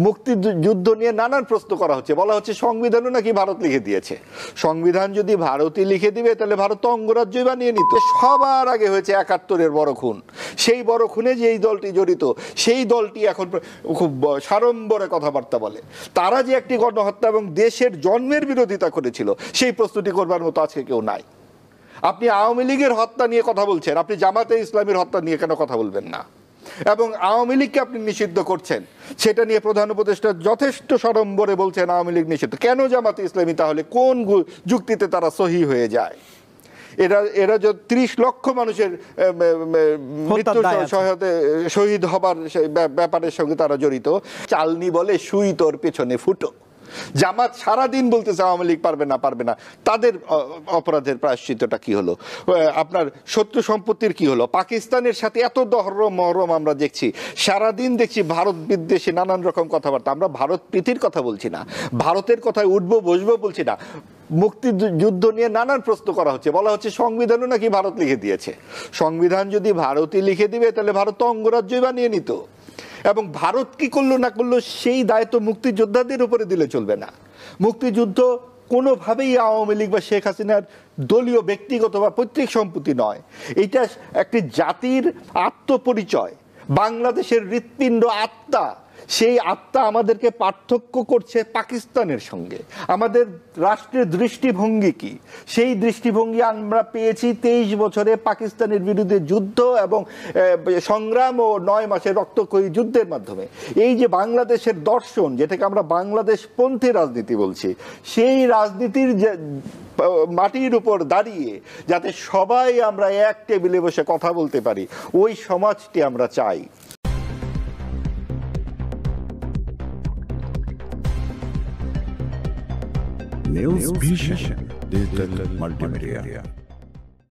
মুক্তিযুদ্ধ নিয়ে নানান প্রশ্ন করা হচ্ছে, বলা হচ্ছে সংবিধানও নাকি ভারত লিখে দিয়েছে। সংবিধান যদি ভারতই লিখে দিবে তাহলে ভারত তো অঙ্গরাজ্যই বানিয়ে নিত। সবার আগে হয়েছে ৭১-এর বড় খুন, সেই বড় খুনে যে এই দলটি জড়িত সেই দলটি এখন খুব সাড়ম্বরে কথাবার্তা বলে। তারা যে একটি গণহত্যা এবং দেশের জন্মের বিরোধিতা করেছিল সেই প্রস্তুতি করবার মতো আজকে কেউ নাই। আপনি আওয়ামী লীগের হত্যা নিয়ে কথা বলছেন, আপনি জামাতে ইসলামীর হত্যা নিয়ে কেন কথা বলবেন না? এবং আওয়ামী লীগকে আপনি নিষিদ্ধ করছেন, সেটা নিয়ে প্রধান উপদেষ্টা যথেষ্ট সড়ম্বরে বলছেন আওয়ামী লীগ নিষিদ্ধ। কেন জামাতে ইসলামী তাহলে কোন যুক্তিতে তারা সহি হয়ে যায়? এরা যে ৩০ লক্ষ মানুষের মৃত্যু শহীদ হবার ব্যাপারের সঙ্গে তারা জড়িত। চালনি বলে সুই তোর পেছনে ফুটো। জামাত সারাদিন বলতেছে আওয়ামী লীগ পারবে না, তাদের অপরাধের প্রায়শ্চিত্তটা কি হলো? আপনার শত্রু সম্পত্তির কি হলো? পাকিস্তানের সাথে এত মহরম আমরা দেখছি, সারাদিন দেখছি ভারত বিদ্বেষী নানান রকম কথাবার্তা। আমরা ভারত প্রীতির কথা বলছি না, ভারতের কথায় উঠবো বসবো বলছি না। মুক্তিযুদ্ধ নিয়ে নানান প্রশ্ন করা হচ্ছে, বলা হচ্ছে সংবিধানও নাকি ভারত লিখে দিয়েছে। সংবিধান যদি ভারতই লিখে দিবে তাহলে ভারত তো অঙ্গরাজ্যই বানিয়ে নিত। এবং ভারত কি করলো না করলো সেই দায়িত্ব মুক্তিযোদ্ধাদের উপরে দিলে চলবে না। মুক্তিযুদ্ধ কোনোভাবেই আওয়ামী লীগ বা শেখ হাসিনার দলীয় ব্যক্তিগত বা পৈতৃক সম্পত্তি নয়। এটা একটি জাতির আত্মপরিচয়, বাংলাদেশের হৃৎপিণ্ড, আত্মা। সেই আত্মা আমাদেরকে পার্থক্য করছে পাকিস্তানের সঙ্গে। আমাদের রাষ্ট্রের দৃষ্টিভঙ্গি কি? সেই দৃষ্টিভঙ্গি আমরা পেয়েছি ২৩ বছরে পাকিস্তানের বিরুদ্ধে যুদ্ধ এবং সংগ্রাম ও ৯ মাসের রক্তক্ষয়ী যুদ্ধের মাধ্যমে। এই যে বাংলাদেশের দর্শন, যেটাকে আমরা বাংলাদেশ পন্থী রাজনীতি বলছি, সেই রাজনীতির মাটির উপর দাঁড়িয়ে যাতে সবাই আমরা এক টেবিলে বসে কথা বলতে পারি, ওই সমাজটি আমরা চাই। News Vision Digital Multimedia.